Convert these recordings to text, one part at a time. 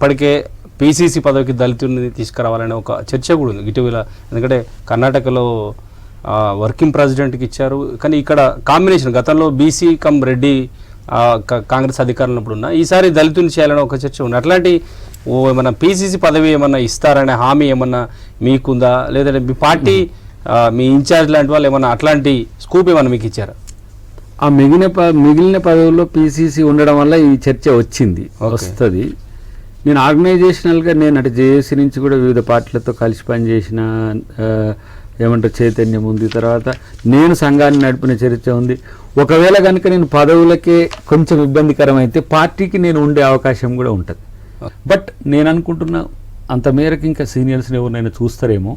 ఇప్పటికే పీసీసీ పదవికి దళితుడిని తీసుకురావాలనే ఒక చర్చ కూడా ఉంది ఇటీవల. ఎందుకంటే కర్ణాటకలో వర్కింగ్ ప్రెసిడెంట్కి ఇచ్చారు, కానీ ఇక్కడ కాంబినేషన్ గతంలో బీసీ కమ్ రెడ్డి కాంగ్రెస్ అధికారంలో ఉన్న ఈసారి దళితుని చేయాలని ఒక చర్చ ఉంది. అట్లాంటి ఏమన్నా పీసీసీ పదవి ఏమన్నా ఇస్తారనే హామీ ఏమన్నా మీకుందా, లేదంటే మీ పార్టీ మీ ఇన్ఛార్జ్ లాంటి వాళ్ళు ఏమన్నా అట్లాంటి స్కూప్ ఏమన్నా మీకు ఇచ్చారా? ఆ మిగిలిన పదవుల్లో పీసీసీ ఉండడం వల్ల ఈ చర్చ వస్తుంది. నేను ఆర్గనైజేషనల్గా నేను అటు జేఏసీ నుంచి కూడా వివిధ పార్టీలతో కలిసి పనిచేసిన ఏమంటారు చైతన్యం ఉంది. తర్వాత నేను సంఘాన్ని నడిపిన చరిత్ర ఉంది. ఒకవేళ కనుక నేను పదవులకే కొంచెం ఇబ్బందికరం అయితే పార్టీకి నేను ఉండే అవకాశం కూడా ఉంటుంది. బట్ నేను అనుకుంటున్నా అంత మేరకు ఇంకా సీనియర్స్ని ఎవరినైనా చూస్తారేమో.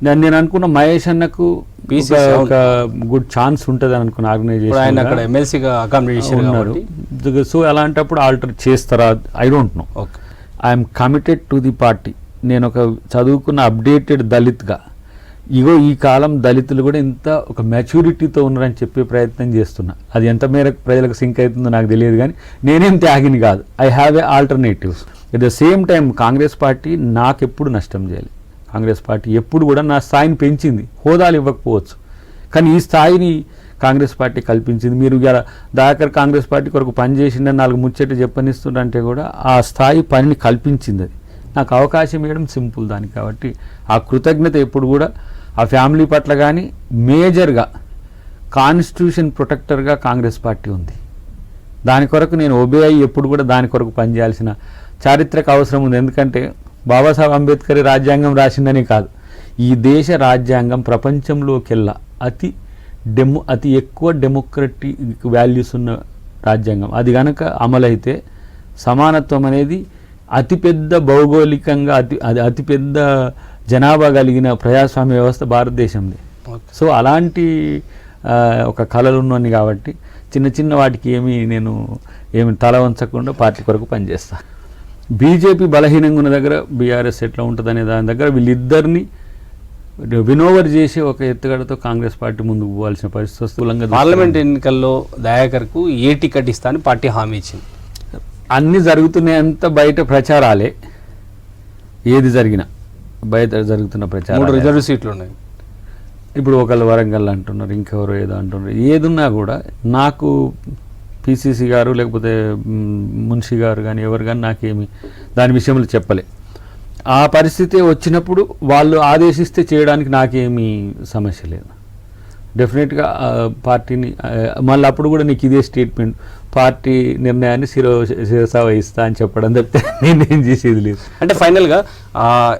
నేను అనుకున్న మహేష్ అన్నకు ఒక గుడ్ ఛాన్స్ ఉంటుంది అని అనుకున్న ఆర్గనైజేషన్ ఉన్నారు. సో అలాంటప్పుడు ఆల్టర్ చేస్తారా I don't know. I'm committed to the party. నేను ఒక చదువుకున్న అప్డేటెడ్ దళిత్గా ఇగో ఈ కాలం దళితులు కూడా ఇంత ఒక మెచ్యూరిటీతో ఉన్నారని చెప్పే ప్రయత్నం చేస్తున్నా. అది ఎంత మేరకు ప్రజలకు సింక్ అవుతుందో నాకు తెలియదు, కానీ నేనేం త్యాగిని కాదు. I have a alternatives. At the same time Congress party నాకెప్పుడు నష్టం చేయాలి. కాంగ్రెస్ పార్టీ ఎప్పుడు కూడా నా స్థాయిని పెంచింది. హోదాలు ఇవ్వకపోవచ్చు, కానీ ఈ స్థాయిని కాంగ్రెస్ పార్టీ కల్పించింది. మీరు ఇలా దాకర్ కాంగ్రెస్ పార్టీ కొరకు పనిచేసిందని 4 ముచ్చట చెప్పనిస్తుందంటే కూడా ఆ స్థాయి పనిని కల్పించింది. అది నాకు అవకాశం ఇవ్వడం సింపుల్ దానికి. కాబట్టి ఆ కృతజ్ఞత ఎప్పుడు కూడా ఆ ఫ్యామిలీ పట్ల కానీ మేజర్గా కాన్స్టిట్యూషన్ ప్రొటెక్టర్గా కాంగ్రెస్ పార్టీ ఉంది. దాని కొరకు నేను ఒబే అయ్యి ఎప్పుడు కూడా దాని కొరకు పనిచేయాల్సిన చారిత్రక అవసరం ఉంది. ఎందుకంటే బాబాసాహెబ్ అంబేద్కర్ రాజ్యాంగం రాసిందని కాదు, ఈ దేశ రాజ్యాంగం ప్రపంచంలోకెల్లా అతి ఎక్కువ డెమోక్రటిక్ వాల్యూస్ ఉన్న రాజ్యాంగం. అది కనుక అమలైతే సమానత్వం అనేది అతిపెద్ద భౌగోళికంగా అతిపెద్ద జనాభా కలిగిన ప్రజాస్వామ్య వ్యవస్థ భారతదేశంది. సో అలాంటి ఒక కళలు ఉన్నవి కాబట్టి చిన్న వాటికి ఏమి తల వంచకుండా పార్టీ కొరకు పనిచేస్తా. బీజేపీ బలహీనంగా ఉన్న దగ్గర బీఆర్ఎస్ ఎట్లా ఉంటుందనే దాని దగ్గర వీళ్ళిద్దరిని వినోవర్ చేసి ఒక ఎత్తుగడతో కాంగ్రెస్ పార్టీ ముందుకు పోవాల్సిన పరిస్థితి వస్తుంది. పార్లమెంట్ ఎన్నికల్లో దయాకర్కు ఏ టికెట్ ఇస్తా అని పార్టీ హామీ ఇచ్చింది. అన్నీ జరుగుతున్నాయంత బయట ప్రచారాలే. ఏది జరిగినా బయట జరుగుతున్న ప్రచారం. 3 రిజర్వ్ సీట్లు ఉన్నాయి. ఇప్పుడు ఒకళ్ళు వరంగల్ అంటున్నారు, ఇంకెవరు ఏదో అంటున్నారు. ఏదున్నా కూడా నాకు పీసీసీ గారు లేకపోతే మున్షి గారు కానీ ఎవరు కానీ నాకేమి దాని విషయంలో చెప్పలే. ఆ పరిస్థితి వచ్చినప్పుడు వాళ్ళు ఆదేశిస్తే చేయడానికి నాకేమీ సమస్య లేదు. డెఫినెట్గా పార్టీని మళ్ళీ అప్పుడు కూడా నీకు ఇదే స్టేట్మెంట్, పార్టీ నిర్ణయాన్ని శిరస వహిస్తా అని చెప్పడం తప్పితే నేనేం చేసేది లేదు. అంటే ఫైనల్గా